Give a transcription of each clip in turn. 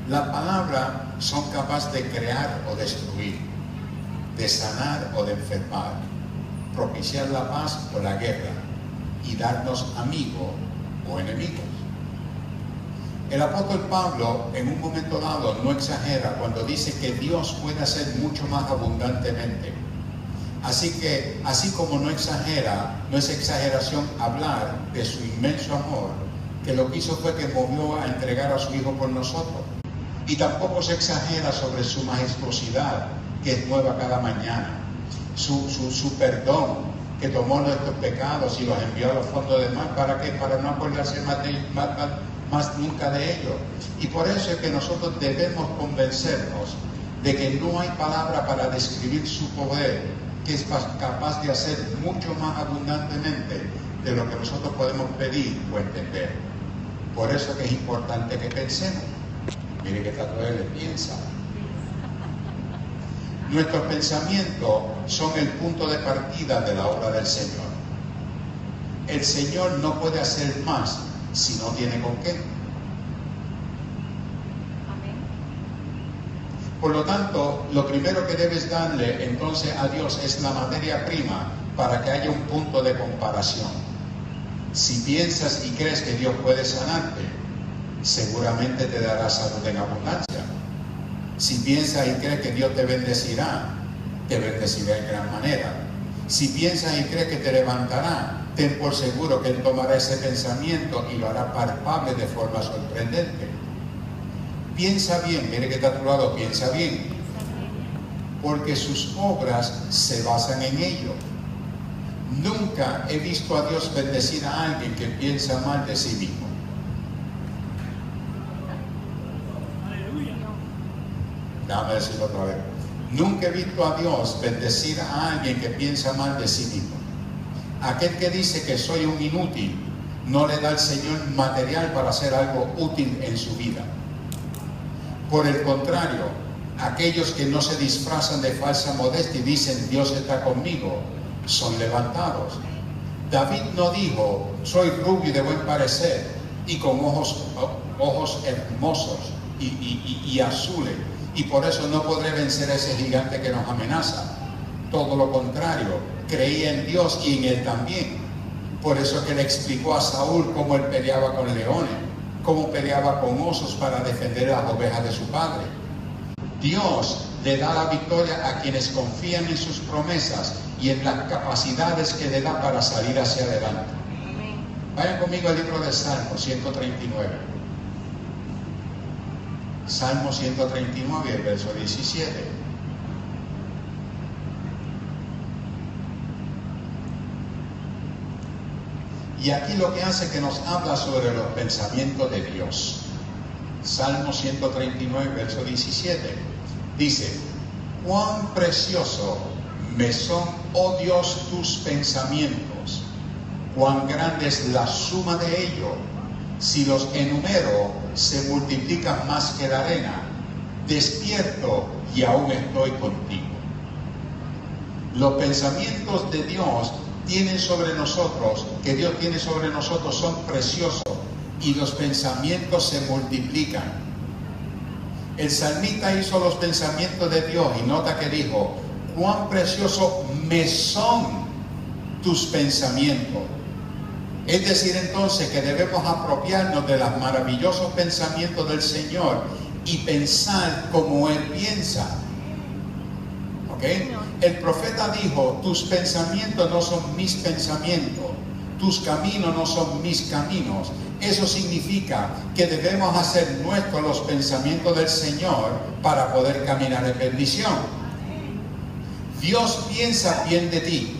Las palabras son capaces de crear o destruir, de sanar o de enfermar, propiciar la paz o la guerra y darnos amigos o enemigos. El apóstol Pablo en un momento dado no exagera cuando dice que Dios puede hacer mucho más abundantemente. Así que, así como no exagera, no es exageración hablar de su inmenso amor, que lo que hizo fue que movió a entregar a su Hijo por nosotros. Y tampoco se exagera sobre su majestuosidad, que es nueva cada mañana. Su perdón, que tomó nuestros pecados y los envió a los fondos del mar. ¿Para qué? Para no acordarse más nunca de ello. Y por eso es que nosotros debemos convencernos de que no hay palabra para describir su poder, que es capaz de hacer mucho más abundantemente de lo que nosotros podemos pedir o entender. Por eso es que es importante que pensemos. Mire que tanto él piensa. Nuestros pensamientos son el punto de partida de la obra del Señor. El Señor no puede hacer más si no tiene con qué. Por lo tanto, lo primero que debes darle entonces a Dios es la materia prima para que haya un punto de comparación. Si piensas y crees que Dios puede sanarte, seguramente te dará salud en abundancia. Si piensas y crees que Dios te bendecirá en gran manera. Si piensas y crees que te levantará, ten por seguro que Él tomará ese pensamiento y lo hará palpable de forma sorprendente. Piensa bien, mire que está a tu lado, piensa bien, porque sus obras se basan en ello. Nunca he visto a Dios bendecir a alguien que piensa mal de sí mismo. Déjame decirlo otra vez. Nunca he visto a Dios bendecir a alguien que piensa mal de sí mismo. Aquel que dice que soy un inútil, no le da al Señor material para hacer algo útil en su vida. Por el contrario, aquellos que no se disfrazan de falsa modestia y dicen Dios está conmigo, son levantados. David no dijo, soy rubio y de buen parecer y con ojos hermosos y azules, y por eso no podré vencer a ese gigante que nos amenaza. Todo lo contrario, creía en Dios y en Él también. Por eso que le explicó a Saúl cómo él peleaba con leones, cómo peleaba con osos para defender las ovejas de su padre. Dios le da la victoria a quienes confían en sus promesas y en las capacidades que le da para salir hacia adelante. Vayan conmigo al libro de Salmo 139. Salmo 139, el verso 17. Y aquí lo que hace es que nos habla sobre los pensamientos de Dios. Salmo 139, verso 17. Dice, cuán precioso me son, oh Dios, tus pensamientos, cuán grande es la suma de ellos. Si los enumero, se multiplican más que la arena. Despierto y aún estoy contigo. Los pensamientos de Dios tienen sobre nosotros, que Dios tiene sobre nosotros, son preciosos, y los pensamientos se multiplican. El salmista hizo los pensamientos de Dios y nota que dijo, cuán precioso me son tus pensamientos. Es decir, entonces, que debemos apropiarnos de los maravillosos pensamientos del Señor y pensar como Él piensa. ¿Ok? El profeta dijo, tus pensamientos no son mis pensamientos, tus caminos no son mis caminos. Eso significa que debemos hacer nuestros los pensamientos del Señor para poder caminar en bendición. Dios piensa bien de ti.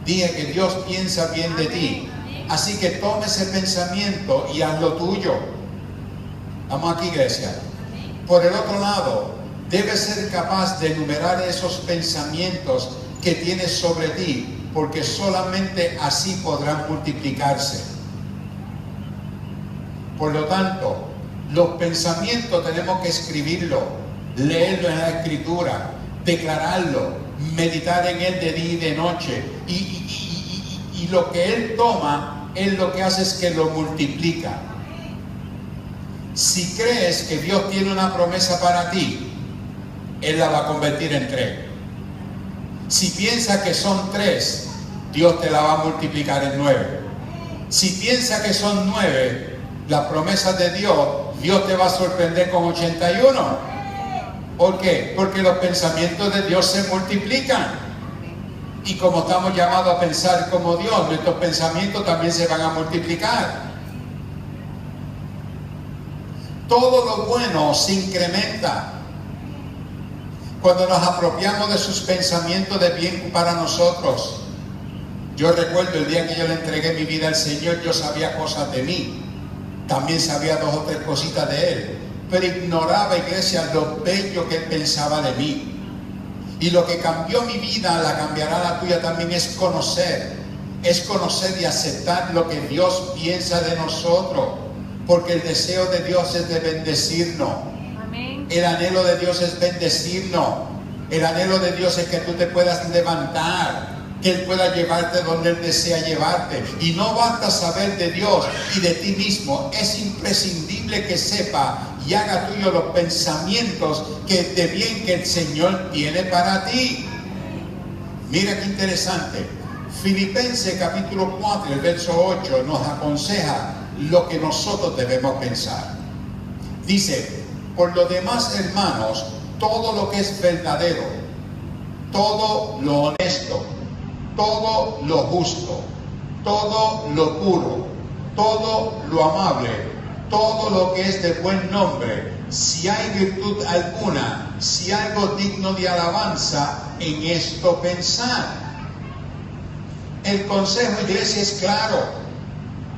Dije que Dios piensa bien de ti. Así que tome ese pensamiento y hazlo tuyo. Vamos aquí, iglesia. Por el otro lado, debes ser capaz de enumerar esos pensamientos que tienes sobre ti, porque solamente así podrán multiplicarse. Por lo tanto, los pensamientos tenemos que escribirlo, leerlo en la Escritura, declararlo, meditar en él de día y de noche. Y lo que él toma, él lo que hace es que lo multiplica. Si crees que Dios tiene una promesa para ti, Él la va a convertir en 3. Si piensas que son 3, Dios te la va a multiplicar en 9. Si piensas que son 9, las promesas de Dios, Dios te va a sorprender con 81. ¿Por qué? Porque los pensamientos de Dios se multiplican. Y como estamos llamados a pensar como Dios, nuestros pensamientos también se van a multiplicar. Todo lo bueno se incrementa cuando nos apropiamos de sus pensamientos de bien para nosotros. Yo recuerdo el día que yo le entregué mi vida al Señor, yo sabía cosas de mí, también sabía 2 o 3 cositas de Él, pero ignoraba, iglesia, lo bello que Él pensaba de mí. Y lo que cambió mi vida, la cambiará la tuya también, es conocer y aceptar lo que Dios piensa de nosotros, porque el deseo de Dios es de bendecirnos. Amén. El anhelo de Dios es bendecirnos. El anhelo de Dios es que tú te puedas levantar, que Él pueda llevarte donde Él desea llevarte. Y no basta saber de Dios y de ti mismo, es imprescindible que sepa y haga tuyo los pensamientos de bien que el Señor tiene para ti. Mira qué interesante. Filipenses capítulo 4, el verso 8 nos aconseja lo que nosotros debemos pensar. Dice: por lo demás, hermanos, todo lo que es verdadero, todo lo honesto, todo lo justo, todo lo puro, todo lo amable, todo lo que es de buen nombre, si hay virtud alguna, si algo digno de alabanza, en esto pensar. El consejo, iglesia, es claro,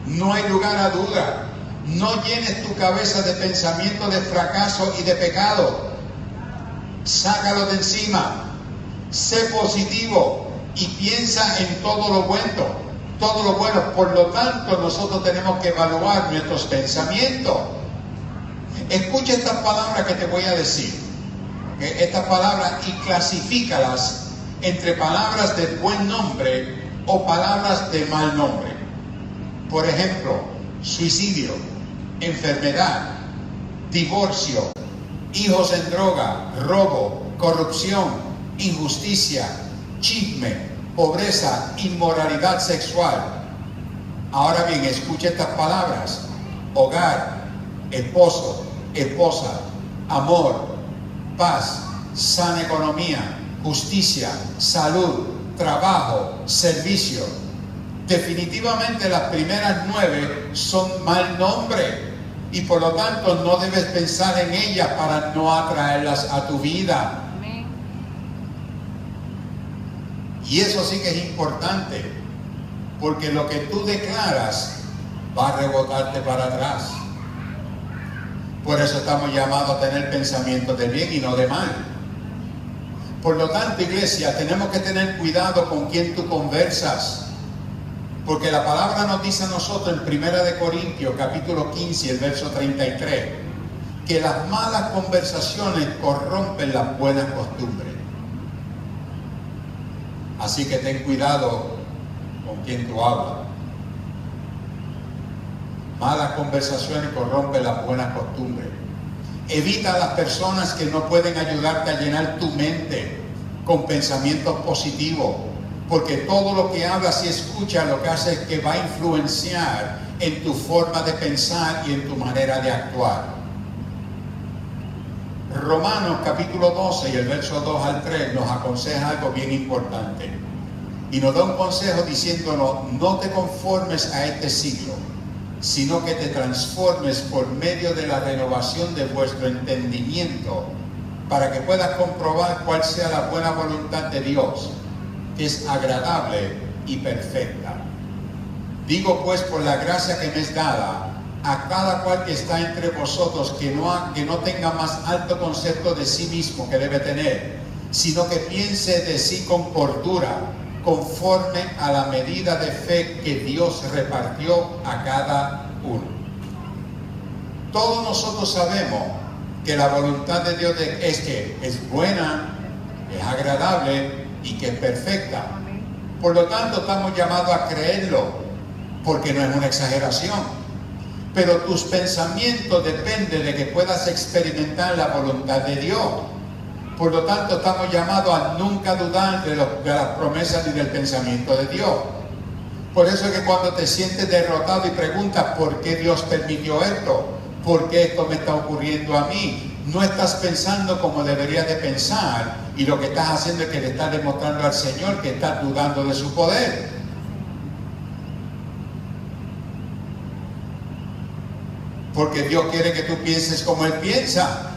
no hay lugar a duda. No llenes tu cabeza de pensamiento de fracaso y de pecado. Sácalo de encima. Sé positivo y piensa en todo lo bueno. Por lo tanto, nosotros tenemos que evaluar nuestros pensamientos. Escucha estas palabras que te voy a decir. Estas palabras, y clasifícalas entre palabras de buen nombre o palabras de mal nombre. Por ejemplo, suicidio, enfermedad, divorcio, hijos en droga, robo, corrupción, injusticia, chisme, pobreza, inmoralidad sexual. Ahora bien, escucha estas palabras: hogar, esposo, esposa, amor, paz, sana economía, justicia, salud, trabajo, servicio. Definitivamente las primeras 9 son mal nombre y por lo tanto no debes pensar en ellas para no atraerlas a tu vida. Amén. Y eso sí que es importante, porque lo que tú declaras va a rebotarte para atrás. Por eso estamos llamados a tener pensamientos de bien y no de mal. Por lo tanto, iglesia, tenemos que tener cuidado con quien tú conversas. Porque la palabra nos dice a nosotros en 1 Corintios capítulo 15, el verso 33, que las malas conversaciones corrompen las buenas costumbres. Así que ten cuidado con quien tú hablas. Malas conversaciones corrompen las buenas costumbres. Evita a las personas que no pueden ayudarte a llenar tu mente con pensamientos positivos. Porque todo lo que hablas y escuchas lo que hace es que va a influenciar en tu forma de pensar y en tu manera de actuar. Romanos capítulo 12 y el verso 2 al 3 nos aconseja algo bien importante. Y nos da un consejo diciéndonos: no te conformes a este siglo, sino que te transformes por medio de la renovación de vuestro entendimiento, para que puedas comprobar cuál sea la buena voluntad de Dios, que es agradable y perfecta. Digo pues, por la gracia que me es dada, a cada cual que está entre vosotros, que no tenga más alto concepto de sí mismo que debe tener, sino que piense de sí con cordura, conforme a la medida de fe que Dios repartió a cada uno. Todos nosotros sabemos que la voluntad de Dios es que es buena, es agradable y que es perfecta. Por lo tanto, estamos llamados a creerlo, porque no es una exageración. pero tus pensamientos dependen de que puedas experimentar la voluntad de Dios. Por lo tanto, estamos llamados a nunca dudar de las promesas ni del pensamiento de Dios. Por eso es que cuando te sientes derrotado y preguntas ¿por qué Dios permitió esto? ¿Por qué esto me está ocurriendo a mí? No estás pensando como deberías de pensar, y lo que estás haciendo es que le estás demostrando al Señor que estás dudando de su poder. Porque Dios quiere que tú pienses como Él piensa.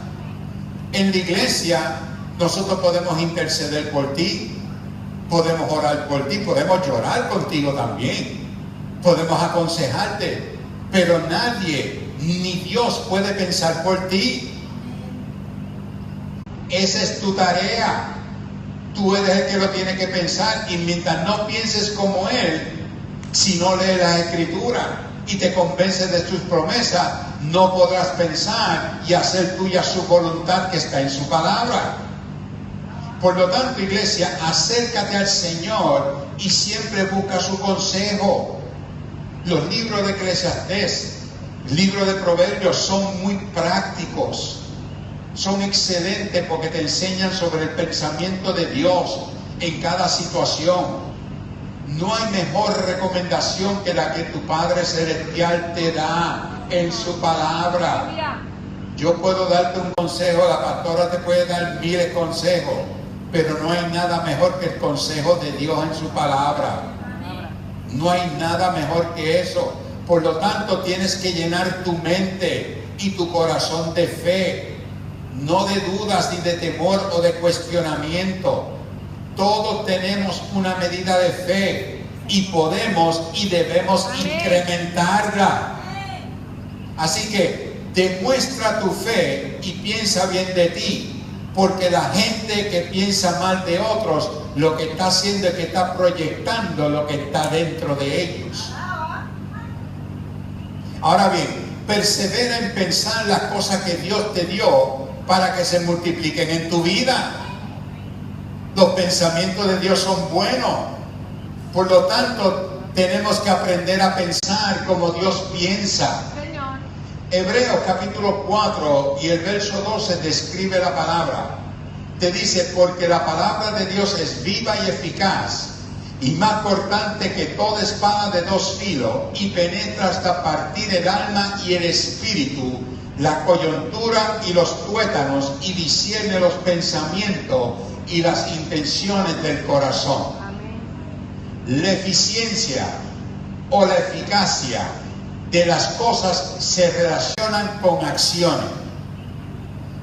En la iglesia nosotros podemos interceder por ti, podemos orar por ti, podemos llorar contigo también, podemos aconsejarte, pero nadie, ni Dios puede pensar por ti. Esa es tu tarea. Tú eres el que lo tiene que pensar, y mientras no pienses como Él, si no lees la Escritura y te convences de sus promesas, no podrás pensar y hacer tuya su voluntad que está en su palabra. Por lo tanto, iglesia, acércate al Señor y siempre busca su consejo. Los libros de Eclesiastés, libros de Proverbios son muy prácticos. Son excelentes porque te enseñan sobre el pensamiento de Dios en cada situación. No hay mejor recomendación que la que tu Padre Celestial te da en su palabra. Yo puedo darte un consejo, la pastora te puede dar miles de consejos, pero no hay nada mejor que el consejo de Dios en su palabra. No hay nada mejor que eso. Por lo tanto, tienes que llenar tu mente y tu corazón de fe, no de dudas ni de temor o de cuestionamiento. Todos tenemos una medida de fe y podemos y debemos incrementarla. Así que demuestra tu fe y piensa bien de ti, porque la gente que piensa mal de otros, lo que está haciendo es que está proyectando lo que está dentro de ellos. Ahora bien, persevera en pensar las cosas que Dios te dio para que se multipliquen en tu vida. Los pensamientos de Dios son buenos. Por lo tanto, tenemos que aprender a pensar como Dios piensa. Hebreos capítulo 4 y el verso 12 describe la palabra. Te dice, porque la palabra de Dios es viva y eficaz, y más cortante que toda espada de dos filos, y penetra hasta partir el alma y el espíritu, la coyuntura y los tuétanos, y discierne los pensamientos y las intenciones del corazón. La eficiencia o la eficacia de las cosas se relacionan con acciones.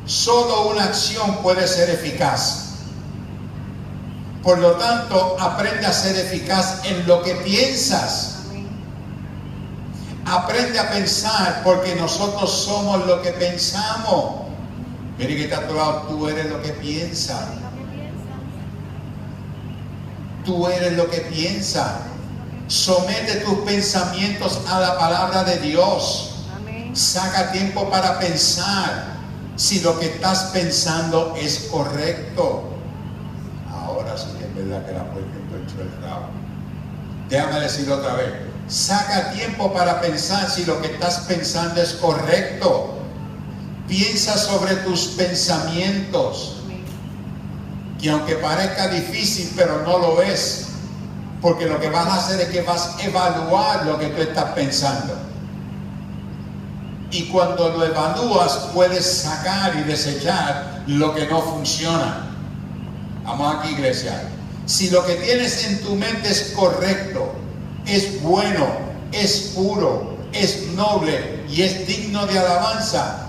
Solo una acción puede ser eficaz. Por lo tanto, aprende a ser eficaz en lo que piensas. Aprende a pensar, porque nosotros somos lo que pensamos. Mire que está a tu lado, tú eres lo que piensas. Tú eres lo que piensas. Somete tus pensamientos a la palabra de Dios. Saca tiempo para pensar si lo que estás pensando es correcto. Ahora sí que es verdad que la puerta está el rabo. Déjame decirlo otra vez. Saca tiempo para pensar si lo que estás pensando es correcto. Piensa sobre tus pensamientos. Y aunque parezca difícil, pero no lo es. Porque lo que vas a hacer es que vas a evaluar lo que tú estás pensando. Y cuando lo evalúas, puedes sacar y desechar lo que no funciona. Vamos aquí, iglesia. Si lo que tienes en tu mente es correcto, es bueno, es puro, es noble y es digno de alabanza,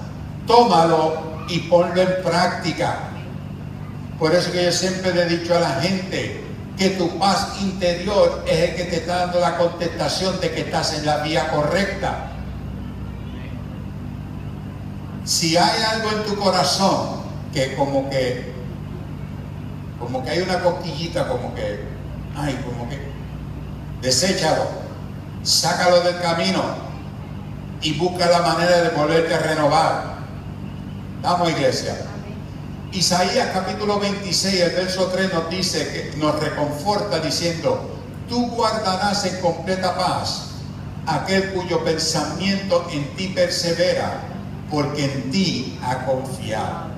tómalo y ponlo en práctica. Por eso que yo siempre le he dicho a la gente que tu paz interior es el que te está dando la contestación de que estás en la vía correcta. Si hay algo en tu corazón que como que hay una cosquillita, como que deséchalo, sácalo del camino y busca la manera de volverte a renovar. Vamos, iglesia. Isaías capítulo 26, el verso 3 nos dice, que nos reconforta diciendo, tú guardarás en completa paz aquel cuyo pensamiento en ti persevera, porque en ti ha confiado.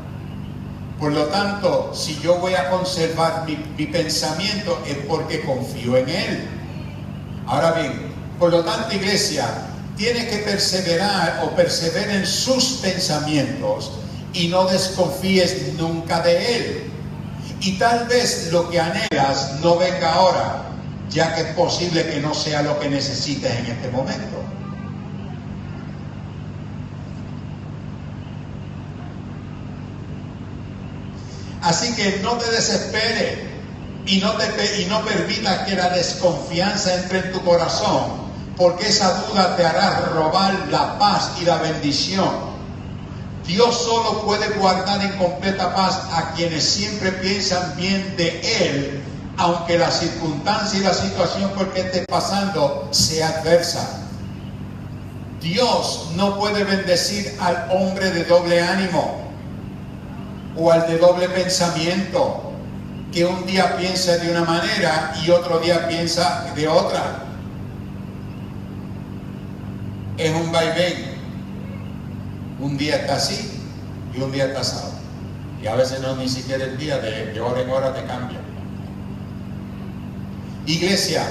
Por lo tanto, si yo voy a conservar mi pensamiento es porque confío en Él. Ahora bien, por lo tanto, iglesia, tienes que perseverar o persevera en sus pensamientos y no desconfíes nunca de Él. Y tal vez lo que anhelas no venga ahora, ya que es posible que no sea lo que necesites en este momento. Así que no te desesperes y no permitas que la desconfianza entre en tu corazón, porque esa duda te hará robar la paz y la bendición. Dios solo puede guardar en completa paz a quienes siempre piensan bien de Él, aunque la circunstancia y la situación por que estés pasando sea adversa. Dios no puede bendecir al hombre de doble ánimo o al de doble pensamiento, que un día piensa de una manera y otro día piensa de otra. Es un vaivén. Un día está así y un día está asado. Y a veces no ni siquiera el día, de hora en hora te cambia. Iglesia,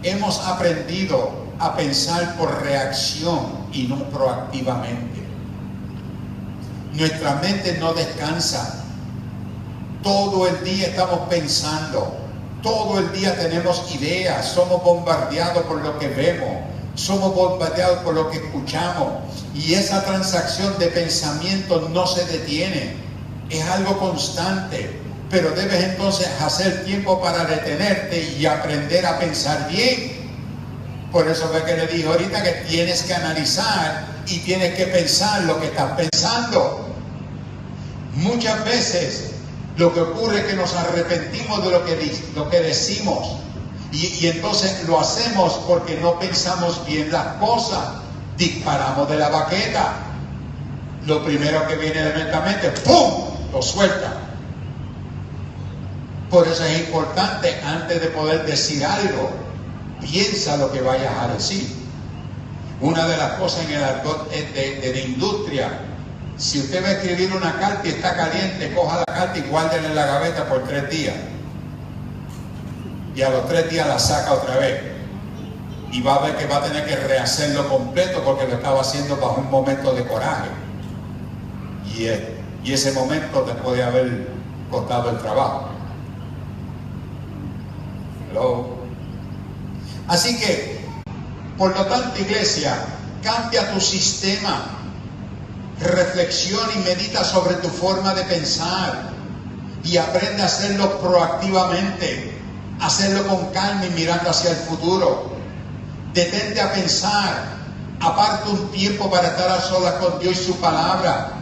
hemos aprendido a pensar por reacción y no proactivamente. Nuestra mente no descansa. Todo el día estamos pensando. Todo el día tenemos ideas. Somos bombardeados por lo que vemos. Somos bombardeados por lo que escuchamos. Y esa transacción de pensamiento no se detiene. Es algo constante. Pero debes entonces hacer tiempo para detenerte y aprender a pensar bien. Por eso fue que le dije ahorita que tienes que analizar y tienes que pensar lo que estás pensando. Muchas veces lo que ocurre es que nos arrepentimos de lo que decimos y entonces lo hacemos porque no pensamos bien las cosas. Disparamos de la baqueta. Lo primero que viene de nuestra mente, ¡pum!, lo suelta. Por eso es importante, antes de poder decir algo, piensa lo que vayas a decir. Una de las cosas en el argot de la industria, si usted va a escribir una carta y está caliente, coja la carta y guárdela en la gaveta por 3 días. Y a los 3 días la saca otra vez. Y va a ver que va a tener que rehacerlo completo porque lo estaba haciendo bajo un momento de coraje. Y ese momento te puede haber costado el trabajo. Hello. Así que, por lo tanto, iglesia, cambia tu sistema. Reflexiona y medita sobre tu forma de pensar y aprende a hacerlo proactivamente, hacerlo con calma y mirando hacia el futuro. Detente a pensar, aparta un tiempo para estar a solas con Dios y su palabra.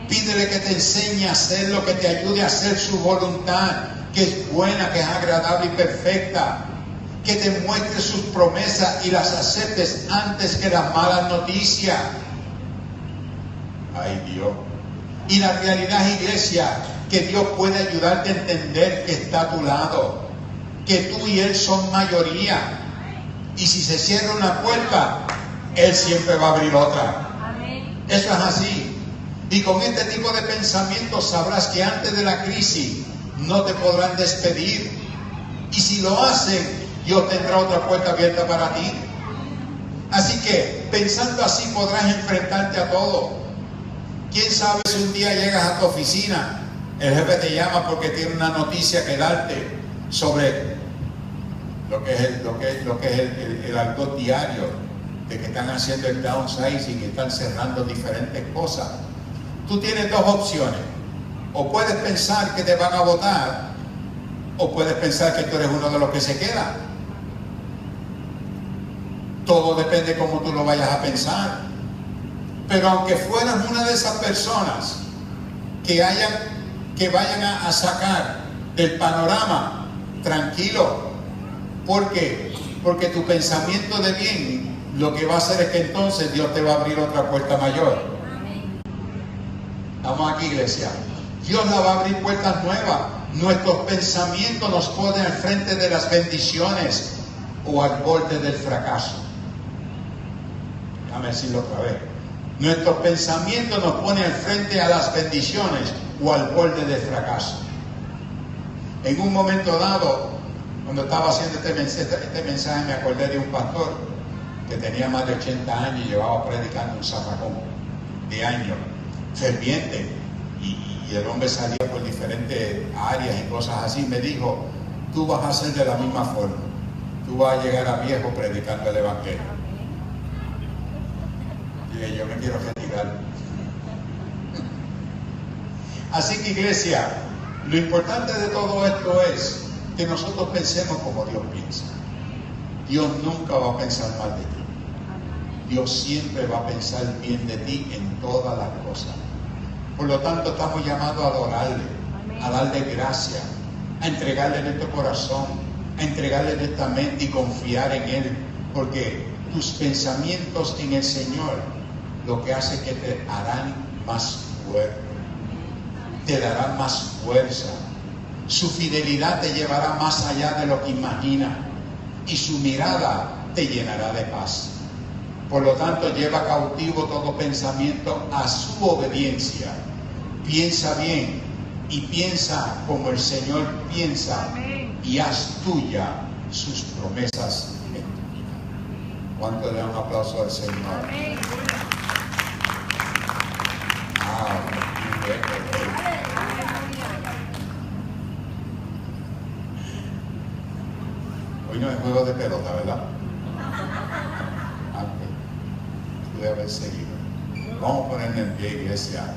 Pídele que te enseñe a hacer lo que te ayude a hacer su voluntad, que es buena, que es agradable y perfecta. Que te muestre sus promesas y las aceptes antes que las malas noticias. Ay, Dios. Y la realidad, iglesia, que Dios puede ayudarte a entender que está a tu lado, que tú y Él son mayoría. Y si se cierra una puerta, Él siempre va a abrir otra. Amén. Eso es así. Y con este tipo de pensamiento sabrás que antes de la crisis no te podrán despedir. Y si lo hacen, Dios tendrá otra puerta abierta para ti. Así que, pensando así, podrás enfrentarte a todo. ¿Quién sabe si un día llegas a tu oficina, el jefe te llama porque tiene una noticia que darte sobre lo que es el argot diario, de que están haciendo el downsizing y están cerrando diferentes cosas? Tú tienes 2 opciones. O puedes pensar que te van a votar, o puedes pensar que tú eres uno de los que se queda. Todo depende de cómo tú lo vayas a pensar. Pero aunque fueras una de esas personas que vayan a sacar del panorama, tranquilo. ¿Por qué? Porque tu pensamiento de bien lo que va a hacer es que entonces Dios te va a abrir otra puerta mayor. Estamos aquí, iglesia. Dios la va a abrir puertas nuevas. Nuestros pensamientos nos ponen al frente de las bendiciones o al borde del fracaso. Déjame decirlo otra vez. Nuestros pensamientos nos ponen al frente a las bendiciones o al borde del fracaso. En un momento dado, cuando estaba haciendo este mensaje, me acordé de un pastor que tenía más de 80 años y llevaba predicando un zafacón de años, ferviente, y el hombre salía por diferentes áreas y cosas así. Me dijo, tú vas a ser de la misma forma, tú vas a llegar a viejo predicando el evangelio. Y yo me quiero retirar. Así que, iglesia, lo importante de todo esto es que nosotros pensemos como Dios piensa. Dios nunca va a pensar mal de ti. Dios siempre va a pensar bien de ti en todas las cosas. Por lo tanto, estamos llamados a adorarle, a darle gracia, a entregarle nuestro corazón, a entregarle nuestra mente y confiar en Él. Porque tus pensamientos en el Señor lo que hace es que te harán más fuerte, te darán más fuerza. Su fidelidad te llevará más allá de lo que imaginas y su mirada te llenará de paz. Por lo tanto, lleva cautivo todo pensamiento a su obediencia. Piensa bien y piensa como el Señor piensa. Amén. Y haz tuya sus promesas en tu vida. ¿Cuánto le dan un aplauso al Señor? Amén. Hoy no es juego de pelota, ¿verdad? Pude haber seguido. Vamos a ponernos en pie, iglesia.